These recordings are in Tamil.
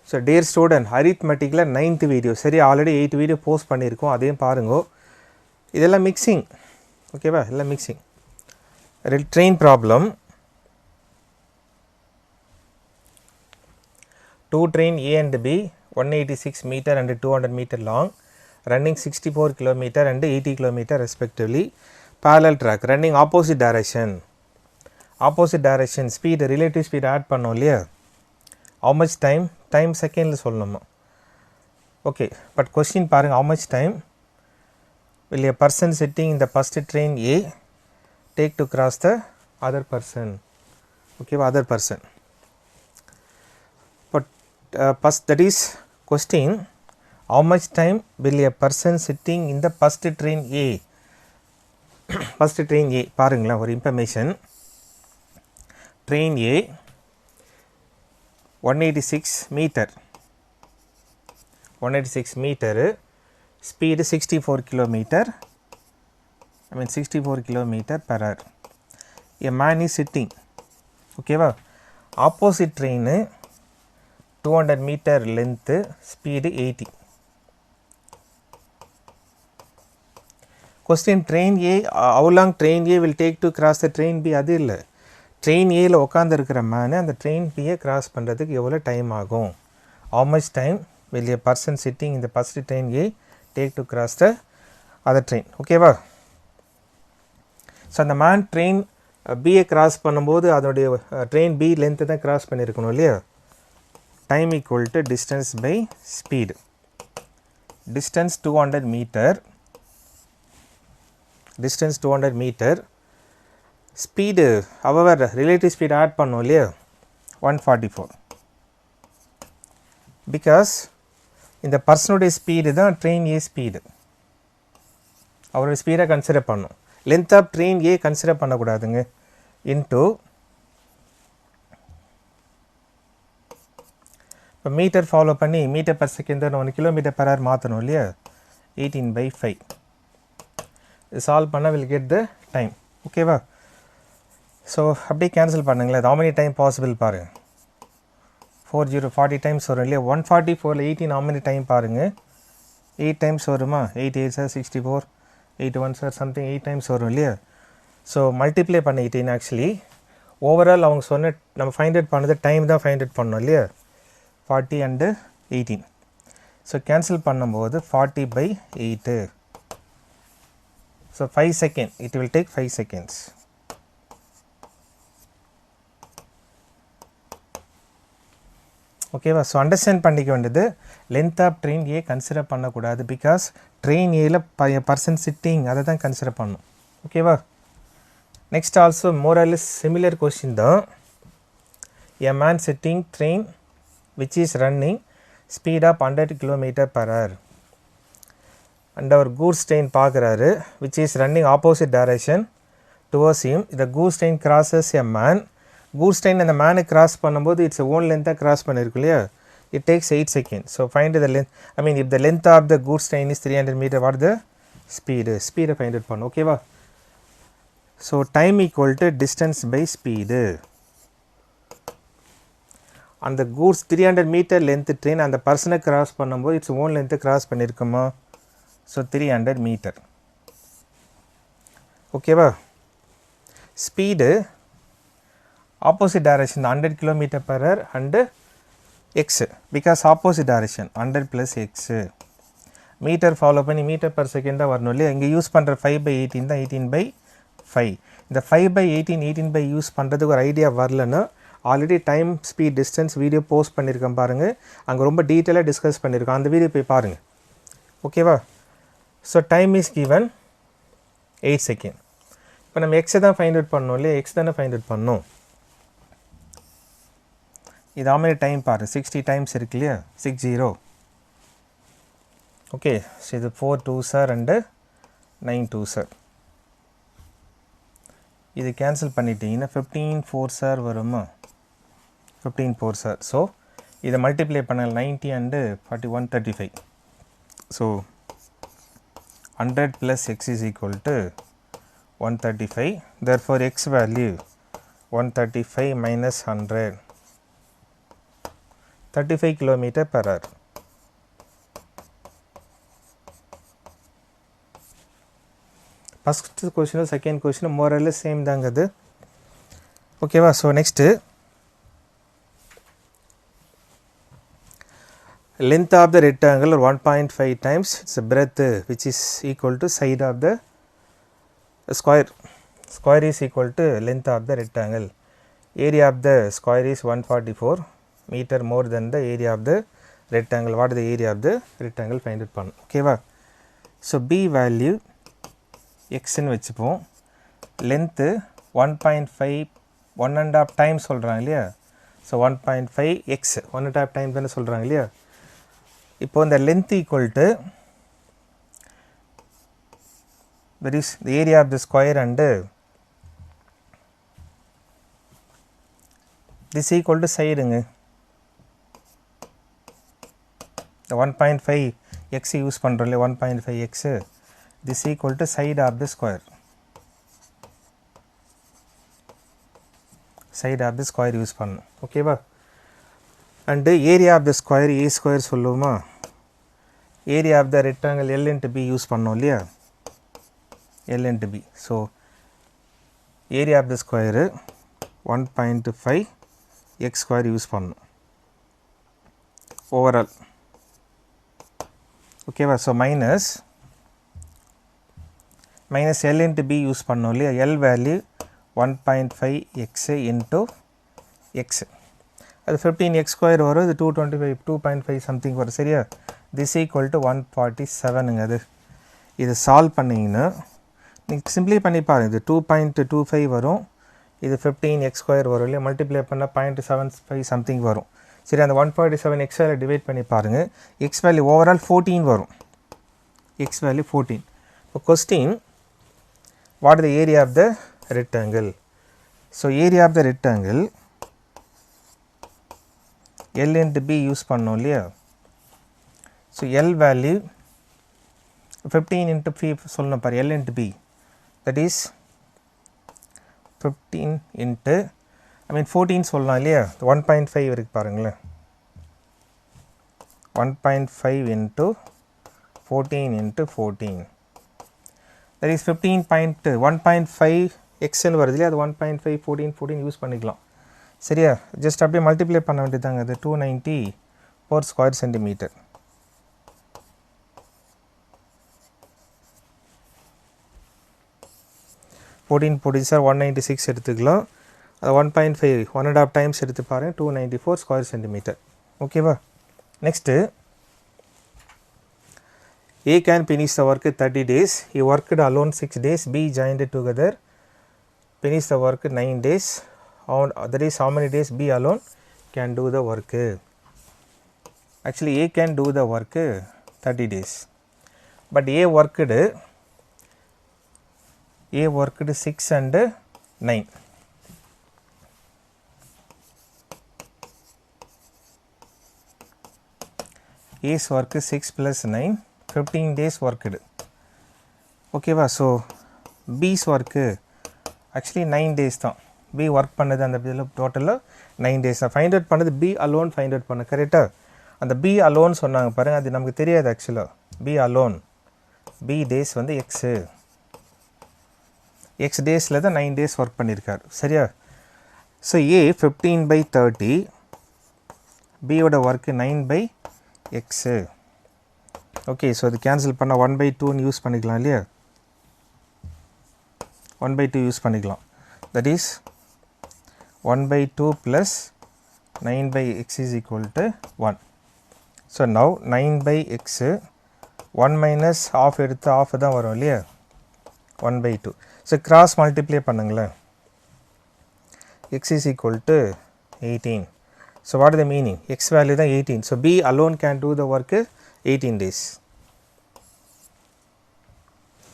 ஸோ டியர் ஸ்டூடெண்ட் அரித்மெட்டிக்கில் 9th வீடியோ சரி ஆல்ரெடி 8 வீடியோ போஸ்ட் பண்ணியிருக்கோம், அதையும் பாருங்கோ. இதெல்லாம் மிக்சிங், ஓகேவா? எல்லாம் mixing. Train problem. 2 train A and B 186 meter and 200 meter long, running 64 kilometer and 80 kilometer respectively. Parallel track running opposite direction. Opposite direction speed, relative speed add பண்ணோம் இல்லையா? How much time? Time செகண்டில் சொல்லணுமா? ஓகே, பட் கொஸ்டின் பாருங்கள். How much time will a person sitting in the first train A take to cross the other person? Okay, other person. But first, that is question, how much time will a person sitting in the first train A? First train A பாருங்களா, ஒரு information. Train A 186 meter, 186 meter, speed 64 kilometer, 64 kilometer per hour. A man is sitting, ஓகேவா? Opposite train 200 meter length, speed 80. Question, train A, how long train A will take to cross the train B? அது இல்லை, ட்ரெயின் ஏயில் உட்காந்துருக்கிற மேனு அந்த ட்ரெயின் பியை கிராஸ் பண்ணுறதுக்கு எவ்வளோ டைம் ஆகும்? how much time will a person sitting in the first train A take to cross the other train? ஓகேவா? ஸோ அந்த மேன் ட்ரெயின் பியை கிராஸ் பண்ணும்போது அதனுடைய ட்ரெயின் பி லென்த்து தான் கிராஸ் பண்ணியிருக்கணும் இல்லையா? Time equal to distance by speed. Distance 200 meter, distance 200 meter, speed however relative speed add பண்ணோம் இல்லையா? 144. பிகாஸ் இந்த பர்சனுடைய ஸ்பீடு தான் ட்ரெயின் ஏ ஸ்பீடு, அவருடைய ஸ்பீடை கன்சிடர் பண்ணும். Length of train A consider பண்ணக்கூடாதுங்க. இன்ட்டு இப்போ மீட்டர் ஃபாலோ பண்ணி metre per second 1 kilometre per hour மாற்றணும் இல்லையா? 18/5. இது சால்வ் பண்ணால் வில் கெட் த டைம். ஓகேவா? ஸோ அப்படியே கேன்சல் பண்ணுங்களேன். how many time possible பாருங்கள். 40 times வரும் இல்லையா? 144 18 how many time பாருங்கள்? 8 times வருமா? 8 8 சார் 64, 8 1 சார் சம்திங் 8 times வரும் இல்லையா? ஸோ மல்டிப்ளை பண்ண 18 ஆக்சுவலி ஓவரால் அவங்க சொன்ன நம்ம ஃபைண்ட் அவுட் பண்ணது டைம் தான் ஃபைண்ட் அவுட் பண்ணோம் இல்லையா? 40 and 18. ஸோ கேன்சல் பண்ணும்போது 40/8. So 5 seconds, it will take 5 seconds. ஓகேவா? ஸோ அண்டர்ஸ்டாண்ட் பண்ணிக்க வேண்டியது length of train A consider பண்ணக்கூடாது. பிகாஸ் ட்ரெயின் ஏயில் பர்சன் சிட்டிங் அதை தான் கன்சிடர் பண்ணும். ஓகேவா? Next also more or less similar question தான். A man sitting train which is running speed of 100 kilometer per hour and our goods train பார்க்குறாரு which is running opposite direction towards him. இந்த goods train crosses a man. Goods train அந்த மேனை கிராஸ் பண்ணும்போது இட்ஸ் ஓன் லென்த்தாக கிராஸ் பண்ணியிருக்கு இல்லையா? It takes 8 seconds. So find the length, if the length of the goods train is 300 meter, what the ஸ்பீடை ஃபைண்ட் அவுட் பண்ணும். ஓகேவா? So time equal to distance by speed. அந்த கூட்ஸ் 300 meter லென்த் ட்ரெயின் அந்த பர்சனை கிராஸ் பண்ணும்போது இட்ஸ் ஓன் லென்த்து கிராஸ் பண்ணியிருக்குமா? So 300 meter. ஓகேவா? Speed opposite direction 100 kilometer per hour and x, because opposite direction 100 plus x. Meter follow பண்ணி மீட்டர் பர் செகண்ட் தான் வரணும் இல்லையா? இங்கே யூஸ் பண்ணுற 5/18 தான் 18/5. இந்த 5/18 யூஸ் பண்ணுறதுக்கு ஒரு ஐடியா வரலன்னா already time speed distance video post பண்ணியிருக்கேன் பாருங்கள். அங்கே ரொம்ப டீட்டெயிலாக டிஸ்கஸ் பண்ணியிருக்கோம், அந்த வீடியோ போய் பாருங்கள். ஓகேவா? So time is given 8 seconds. இப்போ நம்ம எக்ஸை தான் ஃபைண்ட் அவுட் பண்ணோம் இல்லையா? எக்ஸ் தானே ஃபைண்ட் அவுட் பண்ணோம். இது how many time பாரு? 60 times இருக்கு இல்லையா? 60. ஓகே, ஸோ இது 4 2s and 9 2s. இது கேன்சல் பண்ணிட்டீங்கன்னா 15 4s வருமா? 15 4s. ஸோ இதை மல்டிப்ளை பண்ண 90 and 41 35. So 100 plus x is equal to 135. Therefore x value 135 minus 100 35 km/h. First question second question more or less same தாங்க அது. ஓகேவா? So next length of the rectangle 1.5 times its breadth which is equal to side of the square. Square is equal to length of the rectangle. Area of the square is 144 meter more than the area of the rectangle. What is the area of the rectangle? Find it பண்ணு. ஓகேவா? ஸோ b value xன்னு வச்சுப்போம். length 1.5 1.5 times சொல்கிறாங்க இல்லையா? ஸோ 1.5 x 1.5 times தானே சொல்கிறாங்க இல்லையா? இப்போ இந்த length equal to that is the area of the square and this equal to sideங்க. the 1.5 x use பண்ணுறோம் இல்லையா? 1.5 x this equal to side of the square. side of the square use பண்ணணும். ஓகேவா? And area of the square a square சொல்லுவோமா? Area of the rectangle L into B use பண்ணோம் இல்லையா? L into B. So area of the square 1.5 X square use பண்ணணும் ஓவரால். ஓகேவா? So minus L into B use பண்ணோம் இல்லையா? L value 1.5 X into X. அது 15 ஸ்கொயர் வரும். இது 225 2.5 சம்திங் வரும். சரியா? திஸ் ஈக்குவல் டு 147ங்க. அது இது சால்வ் பண்ணிங்கன்னா நீங்கள் சிம்பிளி பண்ணி பாருங்கள். இது 2.25 வரும். இது 15 ஸ்கொயர் வரும் இல்லையா? மல்டிப்ளை பண்ணால் 0.75 சம்திங் வரும். சரி, அந்த 147 எக்ஸ் வேல்யூ டிவைட் பண்ணி பாருங்கள். எக்ஸ் வேல்யூ ஓவரால் 14 வரும். X value 14. இப்போ question what the area of the rectangle? So area of the rectangle L into B use பண்ணோம் இல்லையா? ஸோ L வேல்யூ 15 into 3 சொல்லணும் பாரு. L into B that is 15 into 14 சொல்லலாம் இல்லையா? 1.5 இருக்கு பாருங்களேன். 1.5 into 14 into 14 that is 1.5 எக்ஸ்ன்னு வருது இல்லையா? அது 1.5 14 யூஸ் பண்ணிக்கலாம். சரியா? ஜஸ்ட் அப்படியே மல்டிப்ளை பண்ண வேண்டியதாங்க. அது 294 ஸ்கொயர் சென்டிமீட்டர். சார் 196 எடுத்துக்கலாம். அது 1.5 1.5 டைம்ஸ் எடுத்து பாருங்கள். 294 ஸ்கொயர் சென்டிமீட்டர். ஓகேவா? Next A can finish the work 30 days. He worked alone 6 days. B joined together. Finish the work 9 days. That is how many days B alone can do the work? Actually A can do the work 30 days. But A worked 6 and 9. A's work 6 plus 9 15 days worked. ஓகேவா? So B's work actually 9 days தான். B ஒர்க் பண்ணது அந்த இதில் டோட்டலாக 9 days தான். ஃபைண்ட் அவுட் பண்ணது B அலோன் ஃபைண்ட் அவுட் பண்ண. கரெக்டாக? அந்த B அலோன் சொன்னாங்க பாருங்கள். அது நமக்கு தெரியாது ஆக்சுவலாக. B அலோன் B டேஸ் வந்து எக்ஸ் டேஸில் தான் 9 days ஒர்க் பண்ணியிருக்காரு. சரியா? ஸோ A 15/30 Bயோட ஒர்க்கு 9/x. ஓகே, ஸோ அது கேன்சல் பண்ணால் 1/2ன்னு யூஸ் பண்ணிக்கலாம் இல்லையா? 1/2 யூஸ் பண்ணிக்கலாம். That is 1/2 plus 9/x is equal to 1. So now 9/x 1 minus half எடுத்து half தான் வரும் இல்லையா? 1/2. So cross multiply பண்ணுங்களேன். x is equal to 18. So what is the meaning? X value தான் 18. So B alone can do the work 18 days.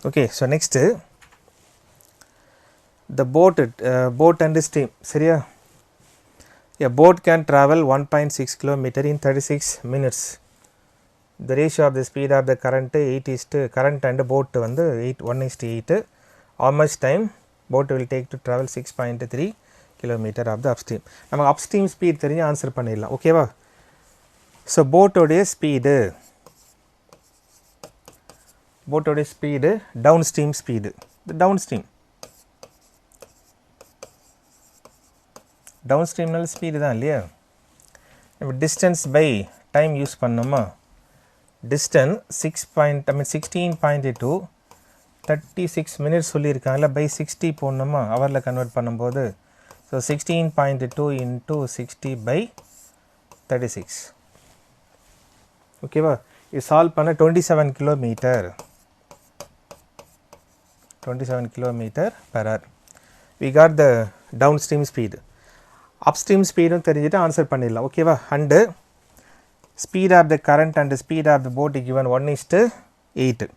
Okay, so next the boat and steam. சரியா? A boat can travel 1.6 km in 36 minutes. The ratio of the speed of the current 8 is to current and boat வந்து 1:8. How much time boat will take to travel 6.3 km of the upstream? நமக்கு upstream speed தெரிஞ்சு ஆன்சர் பண்ணிடலாம். ஓகேவா? ஸோ போட்டோடைய speed downstream speed, down ஸ்ட்ரீம்னால ஸ்பீடு தான் இல்லையா. இப்போ டிஸ்டன்ஸ் பை டைம் யூஸ் பண்ணோமா, டிஸ்டன்ஸ் 16.2 36 மினிட்ஸ் சொல்லியிருக்காங்கல்ல, பை 60 போடணுமா ஹவரில் கன்வெர்ட் பண்ணும்போது. So 16.2 into 60 by 36. ஓகேவா, இது சால்வ் பண்ண 27 kilometre per hour. We got the downstream speed. upstream ஸ்பீடும் தெரிஞ்சுட்டு ஆன்சர் பண்ணிடலாம். ஓகேவா, and speed of the current and speed of the boat given 1:8.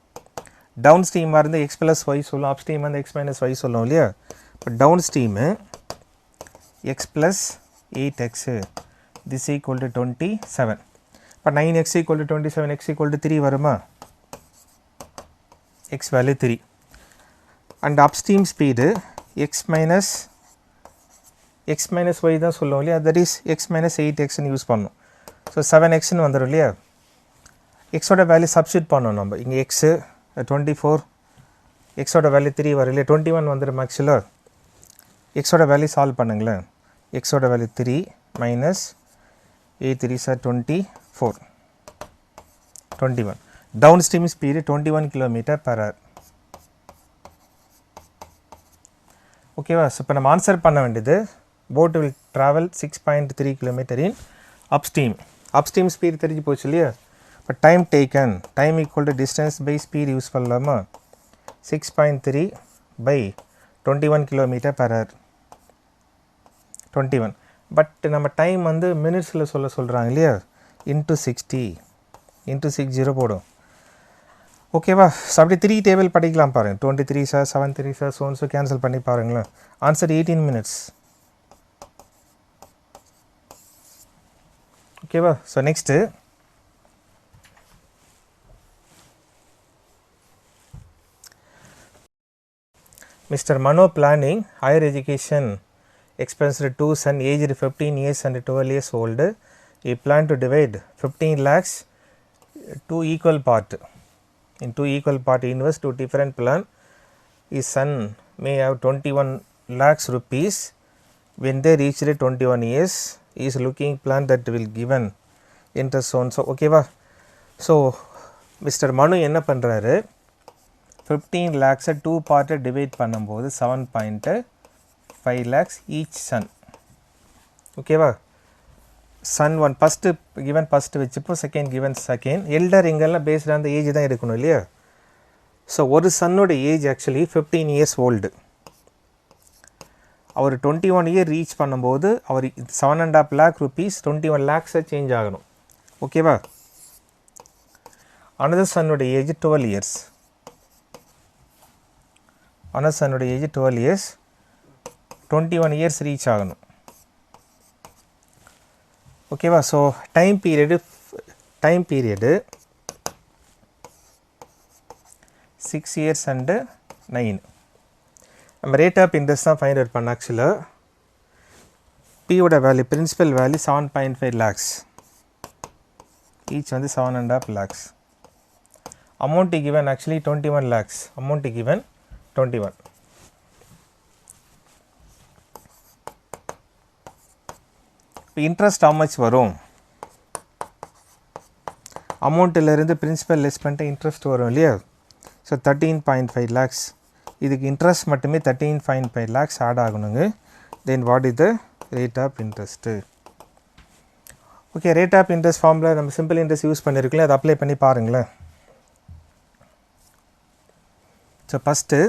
Down ஸ்ட்ரீமாக இருந்து x + y சொல்லும், அப் ஸ்ட்ரீம் வந்து x - y சொல்லும் இல்லையா. இப்போ down stream x + 8x this equal to 27. இப்போ 9x equal to 27, x equal to 3 வருமா, x value 3. And upstream speed x minus y தான் சொல்லுவோம் இல்லையா, தட் இஸ் x - 8xன்னு யூஸ் பண்ணணும். ஸோ 7xன்னு வந்துடும் இல்லையா. எக்ஸோட வேல்யூ சப்ஸ்டியூட் பண்ணணும் நம்ம. இங்கே x 24, எக்ஸோட வேல்யூ 3 வரும் இல்லையா, 21 வந்துடும் ஆக்சுவலாக. எக்ஸோட வேல்யூ சால்வ் பண்ணுங்களேன். எக்ஸோட value 3 minus 8 3s are 24, 21. Downstream speed 21 km/h. ஓகேவா, ஸோ இப்போ நம்ம ஆன்சர் பண்ண வேண்டியது boat will travel 6.3 km in upstream speed தெரிஞ்சு போச்சு இல்லையா. இப்போ time taken, time equal to distance by speed use பண்ணலாமா, 6.3 by 21 km/h 21. பட் நம்ம டைம் வந்து மினிட்ஸில் சொல்கிறாங்க இல்லையா, இன்ட்டு 60 போடும். ஓகேவா, ஸோ அப்படி 3 டேபிள் படிக்கலாம் பாருங்கள். 23 சார் 73 சார் ஸோ கேன்சல் பண்ணி பாருங்களேன். Answer 18 minutes. ஓகேவா, so next mister Mano planning higher education expensed to son aged 15 years and 12 years old. He planned to divide 15 lakhs to equal part. In 2 equal part invest to different plan. His son may have 21 lakhs rupees when they reach 21 years. He is looking plan that will given interest on. So okay va. So Mr. Manu என்ன பண்றாரு, 15 lakhs 2 part divide பண்ணும்போது 7.5 lakhs each son. okay va, son 1 first given first வச்சுப்போ செகண்ட் given செகண்ட். எல்டர் இங்கெல்லாம் பேஸ்ட் ஆன் த ஏஜ் தான் எடுக்கணும் இல்லையா. ஸோ ஒரு சன்னோட ஏஜ் ஆக்சுவலி 15 years ஓல்டு. அவர் 21 year ரீச் பண்ணும்போது அவர் 7.5 lakh rupees 21 lakhs சேஞ்ச் ஆகணும். ஓகேவா, அனதர் சன்னோட ஏஜ் 12 years. அனதர் சன்னோட ஏஜ் 12 years 21 years ரீச் ஆகணும். ஓகேவா, so time period 6 years and 9. நம்ம ரேட் ஆஃப் இன்ட்ரெஸ்ட் தான் ஃபைண்ட் அவுட் பண்ண. ஆக்சுவலாக பியோட value principal value 7.5 lakhs, each வந்து 7.5 lakhs. Amount given actually 21 lakhs, amount given 21. இப்போ இன்ட்ரெஸ்ட் how much வரும், அமௌண்ட்டிலேருந்து பிரின்சிபல் லெஸ் பண்ணிட்டு இன்ட்ரெஸ்ட் வரும் இல்லையா. ஸோ 13.5 lakhs, இதுக்கு இன்ட்ரெஸ்ட் மட்டுமே 13.5 lakhs ஆட் ஆகணுங்க. Then what is the rate of interest. Okay, rate of interest ஃபார்மில் நம்ம சிம்பிள் இன்ட்ரெஸ்ட் யூஸ் பண்ணியிருக்கோம், அதை அப்ளை பண்ணி பாருங்களேன். So first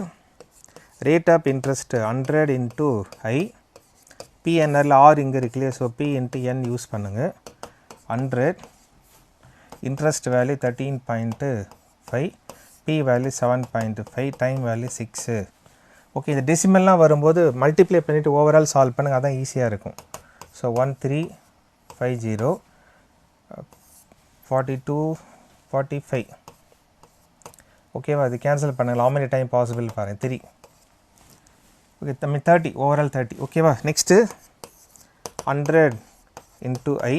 rate of interest 100 into I, பிஎன்ஆரில் ஆர் இங்கே இருக்கு இல்லையா. So P into N use பண்ணுங்கள். 100, interest value 13.5, P value 7.5, time value 6. Okay, இந்த டெசிமல்லாம் வரும்போது மல்டிப்ளை பண்ணிவிட்டு ஓவரால் சால்வ் பண்ணுங்கள், அதான் ஈஸியாக இருக்கும். ஸோ 1350 42 45. ஓகேவா, அது கேன்சல் பண்ணுங்கள். how many டைம் பாசிபிள் பாருங்கள், 3. Okay, 30 overall 30. ஓகேவா, நெக்ஸ்ட்டு 100 into I,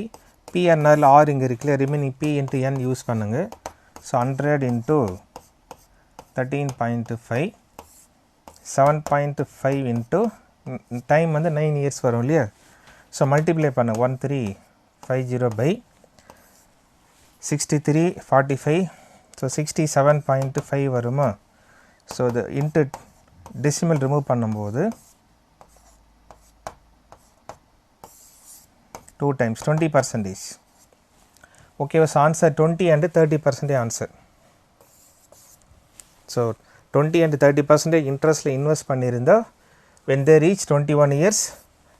பிஎன்ஆரில் ஆர் இங்கே இருக்குல்ல, remaining B into N use பண்ணுங்க. ஸோ 100 இன்ட்டு 13.5 7.5 இன்ட்டு டைம் வந்து 9 இயர்ஸ் வரும் இல்லையா. ஸோ மல்டிப்ளை பண்ண 1350 பை 6345. ஸோ 67.5 வருமா. ஸோ இது இன்ட்டு டெசிமல் ரிமூவ் பண்ணும்போது 2 times 20%. Okay, so answer 20 and 30% answer. So 20 and 30% interest invest பண்ணிருந்தா when they reach 21 years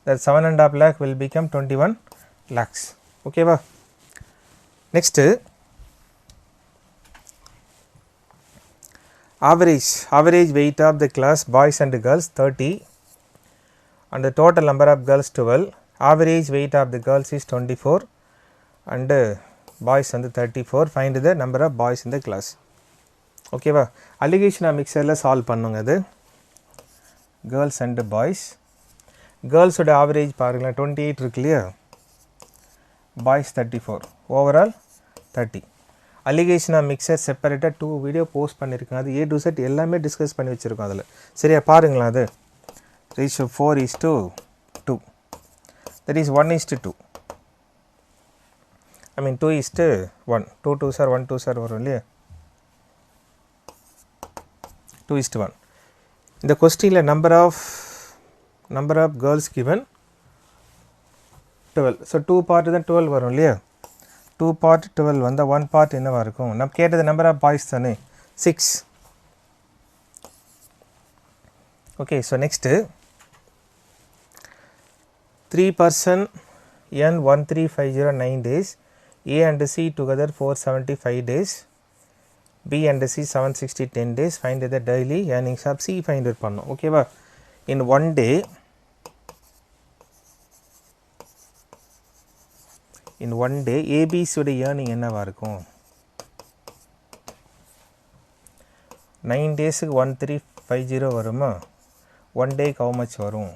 that 7.5 lakh will become 21 lakhs. Okay va. Next average weight of the class boys and girls 30 and the total number of girls 12. Average weight of the girls is 24 and boys and 34. Find the number of boys in the class. Okay va. Allegation of mixer la solve பண்ணுங்க. அது girls and boys. Girls ஓட average பாருங்களா 28 இருக்கு இல்லையா, boys 34, overall 30. Allegation of mixer separated 2 video post பண்ணியிருக்கேன். அது A to Z எல்லாமே டிஸ்கஸ் பண்ணி வச்சுருக்கோம் அதில். சரியா பாருங்களா. அது ratio 4:2, that is 1:2. I mean 2:1. 2 2s are 1 2s are வரும் இல்லையா, 2:1. இந்த கொஸ்டினில் number of girls given 12. So 2 part தான் 12 வரும் இல்லையா. 2 part 12 வந்தால் 1 part என்னவாக இருக்கும். நம்ம கேட்டது நம்பர் ஆஃப் பாய்ஸ் தானே 6. Okay, so next 3 person earn 1350 days. A and C together 475 days. B and C 760 10 days. Find the daily earnings of C. Find it பண்ணோம். ஓகேவா. In one day ABC உடைய earning என்னவா இருக்கும். 9 daysக்கு 1350 வருமா. 1 day how much வரும்,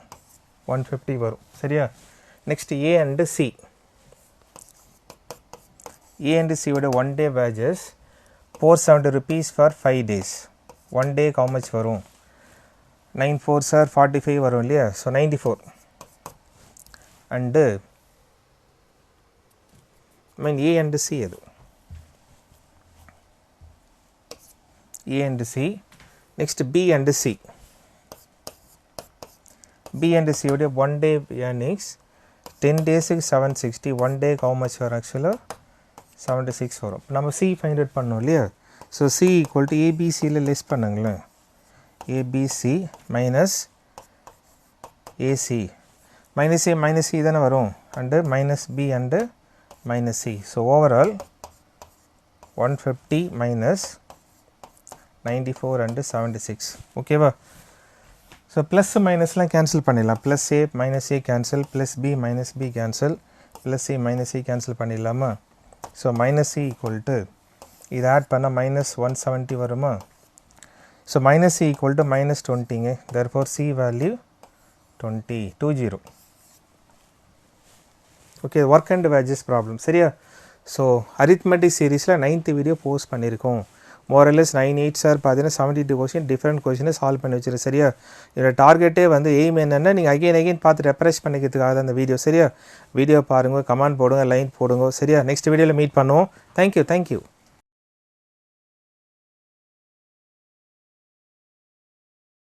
150 வரும். சரியா. Next A and C. A and C உடைய 1 day wages 470 rupees for 5 days. 1 day how much வரும், 9 4s are 45 வரும் இல்லையா. So 94. And I mean A and C அது A and C. Next B and C. B and C உடைய 1 day earnings 10 daysக்கு 760. 1 day how much வரும் ஆக்சுவலாக 76 வரும். நம்ம C find out பண்ணோம் இல்லையா. ஸோ C equal to ABCயில் லெஸ் பண்ணுங்களேன். ABC minus AC. minus A minus C தானே வரும். And minus B and minus C. So overall 150 minus 94 and 76. ஓகேவா. ஸோ ப்ளஸ் மைனஸ்லாம் கேன்சல் பண்ணிடலாம். Plus A minus A cancel, plus B minus B cancel, plus A minus C cancel பண்ணிடலாமா. So minus C equal to இது ஆட் பண்ணால் minus 170 வருமா. So minus C equal to minus 20ங்க. therefore C value 20. Okay, work and wages problem. சரியா. ஸோ அரித்மெட்டிக் சீரீஸில் 9th வீடியோ போஸ்ட் பண்ணியிருக்கோம். மோரலஸ் 9 8s are பார்த்தீங்கன்னா 72 கொஸ்டின் டிஃப்ரெண்ட் கொஸ்டினை சால்வ் பண்ணி வச்சிருக்கு. சரியா. இதோட டார்கெட்டே வந்து எய்ம் என்னென்னா நீங்கள் அகைன் பார்த்து ரெப்ரெஷ் பண்ணிக்கிறதுக்காக தான் அந்த வீடியோ. சரியா. வீடியோ பாருங்கள், கமெண்ட் போடுங்க, லைன் போடுங்க. சரியா. நெக்ஸ்ட் வீடியோவில் மீட் பண்ணுவோம். தேங்க்யூ.